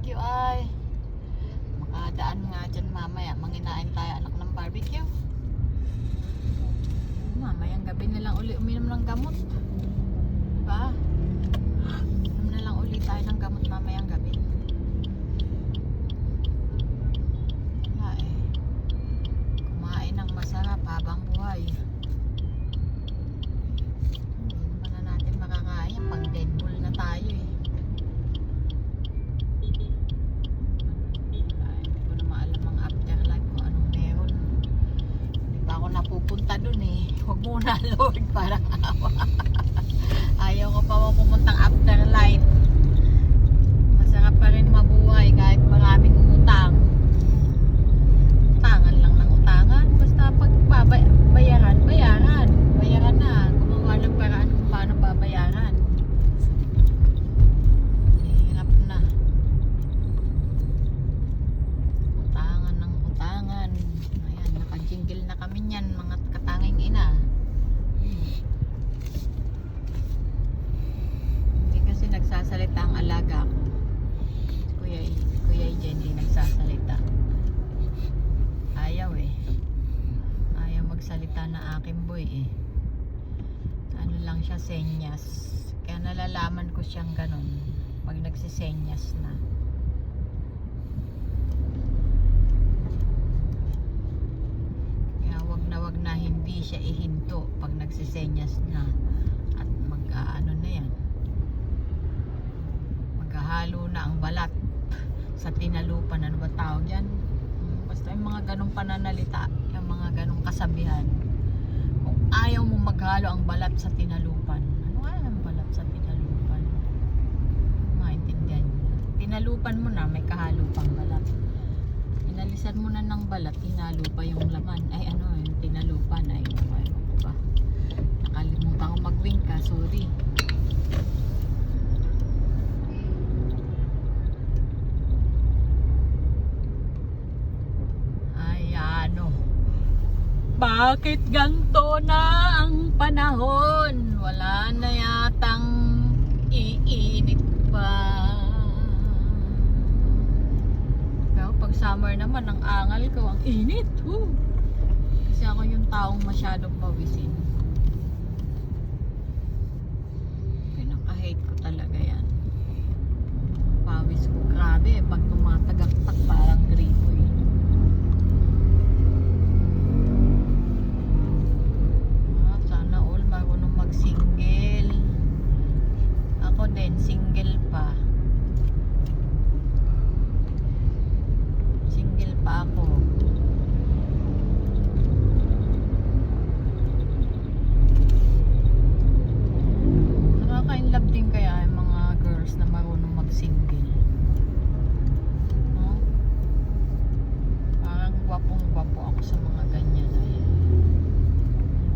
barbecue ay makadaan nga dyan mamaya. Manginain tayo anak ng barbecue. Mamayang gabi na lang uli uminom ng gamot. Diba? Uminom na lang uli tayo ng gamot mamayang gabi. Wala eh. Kumain ng masarap habang buhay. Hindi naman na natin makakain. Pag Deadpool na tayo eh. Napupunta dun eh. Huwag muna Lord, parang awa. Ayaw ko pa pupuntang afterlife. Masarap pa rin mabuhay kahit maraming utang. Utangan lang ng utangan. Basta pag bayaran na. Gumawa ng paraan kung paano babayaran. Hirap na. Utangan ng utangan. Ayan, nakajingle na kami niyan, mga katanging ina. Hindi kasi nagsasalita ang alaga ko. Kuya Jen, hindi nagsasalita. Ayaw eh. Ayaw magsalita na aking boy eh. Ano lang siya, senyas. Kaya nalalaman ko siyang ganun pag nagsisenyas na. Wag na hindi siya ihinto pag nagsisenyas na at mag-ano na yan, maghahalo na ang balat sa tinalupan. Ano ba tawag yan? Basta yung mga ganong pananalita, yung mga ganong kasabihan. Kung ayaw mo maghalo ang balat sa tinalupan, ano kaya ang balat sa tinalupan? Maintindihan nyo. Tinalupan mo na, may kahalo pang balat. Inalisan mo na ng balat, hinalo pa yung laman. Ay ano, yung tinalupan. Ay ano ba? Nakalimutan ko mag-wing ka, sorry. Ay ano, bakit ganto na ang panahon? Wala na yatang iinit pa. Pag summer naman, ang angal ko, ang init. Kasi ako yung taong masyadong pawisin. Pinaka-hate ko talaga yan. Pawis ko, grabe. Pag tumatagaktak, parang gripo eh. Sana all marunong mag-single. Ako din, single pa. Pa ako. Nakaka-inlove din kaya yung mga girls na marunong mag-single. No? Parang gwapong-gwapo ako sa mga ganyan. Ay,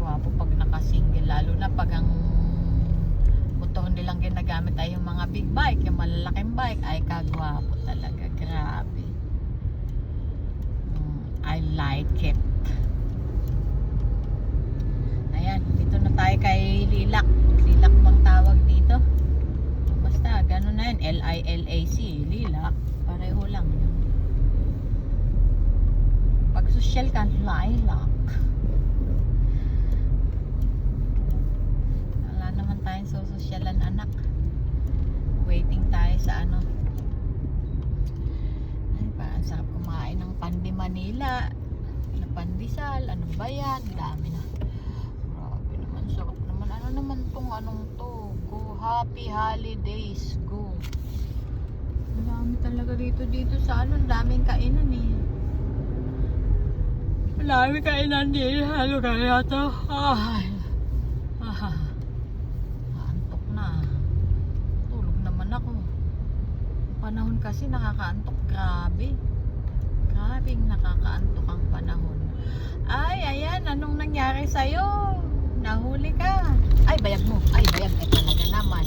gwapo pag naka-single, lalo na pag ang motor nilang ginagamit ay yung mga big bike, yung malalaking bike, ay kagwapo talaga. Grabe. I like it. Ayan, dito na tayo kay Lilac. Lilac bang tawag dito? Basta, gano'n na yun. Lilac. Lilac. Pareho lang yun. Pag social ka, Lilac. Wala naman tayong sososyalan, anak. Waiting tayo sa ano. Ang sarap kumain ng Pandi Manila na pandesal, ano ba yan, dami na. Grabe naman, sarap naman. Ano naman tong anong to? Go Happy Holidays, go. Ang dami talaga dito sa ano, ang daming kainan eh. Ang daming kainan din, halo kaya to. Antok na. Tulog naman ako. Panahon kasi nakakaantok, grabe. Grabing nakakaantok ang panahon. Ay, ayan, anong nangyari sa'yo? Nahuli ka. Ay, bayag mo. Ay, bayag. Ay, talaga naman.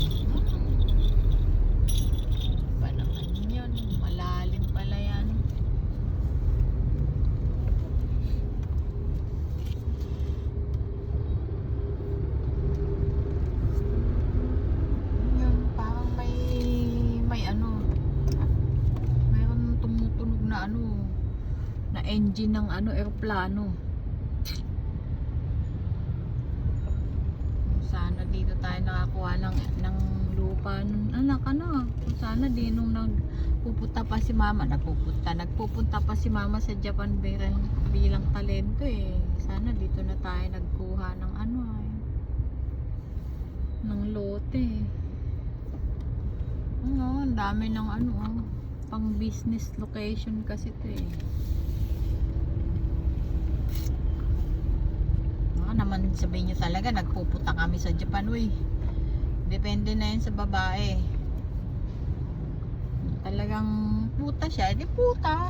Ba naman yun? Malalim pala yan. engine ng ano, eroplano. Sana dito tayo nakakuha ng lupa nun, anak, ano, sana di nung nagpupunta pa si mama, nagpupunta pa si mama sa Japan bilang talento eh. Sana dito na tayo nagkuha ng ano ng lote. Ano, ang dami ng ano, pang business location kasi to eh. Naman sabihin nyo talaga nagpupunta kami sa Japan, uy, depende na yan sa babae, talagang puta siya, di puta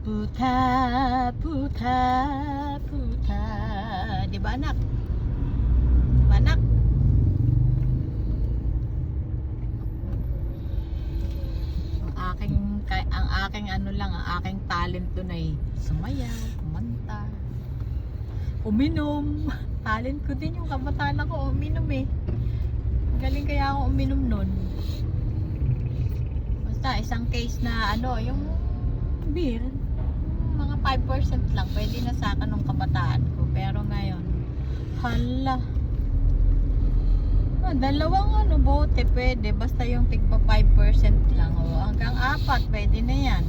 puta puta puta, di ba anak? Di ba anak? Ang aking ano lang, ang aking talent doon ay sumayaw, kumanta, uminom. Talent ko din yung kabataan ako, uminom eh. Galing kaya ako uminom nun. Basta isang case na ano, yung beer, mga 5% lang, pwede na sa akin nung kabataan ko. Pero ngayon, hala, dalawang ano, bote pwede, basta yung tigpa 5% lang, hanggang 4 pwede na yan.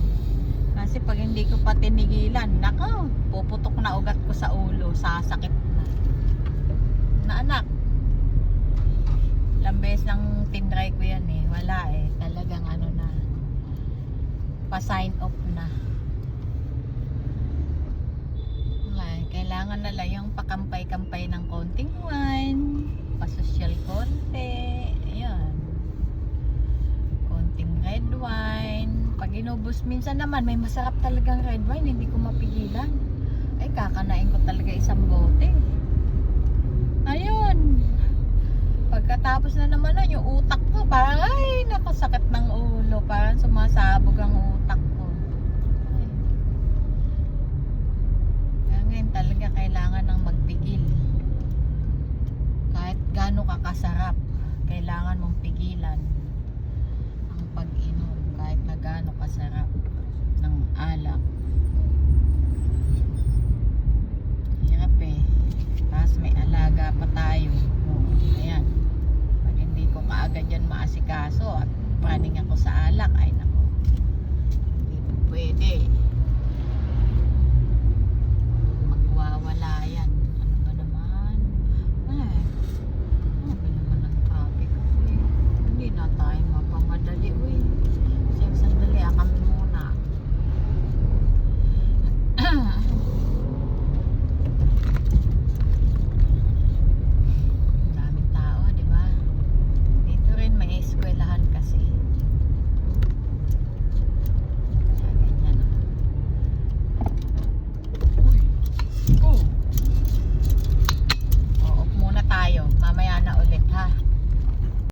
Kasi pag hindi ko pa tinigilan, nako, puputok na ugat ko sa ulo, sasakit na anak. Lambes ng tinry ko yan eh, wala eh, talagang ano na, pa-sign off na. Ay, kailangan na lang yung pakampay-kampay ng konting wine, pa-social konti, ayan, konting red wine. Pag inubos, minsan naman may masarap talagang red wine, hindi ko mapigilan. Ay, kakanain ko talaga isang bote. Ayun. Pagkatapos na naman nun, yung utak ko, parang ay, nakasakit ng ulo. Parang sumasabog ang utak ko. Kaya ngayon talaga kailangan ng magpigil. Kahit gaano ka kasarap, kailangan mong pigilan ang pag-inom. Kahit na gaano kasarap ng alak. Hirap eh. Tapos may alaga pa tayo. Ayan. Pag hindi ko kaagad yan maasikaso at praning ako sa alak, ay nako, hindi po pwede. Magwawala yan. Ano ba naman? Ay,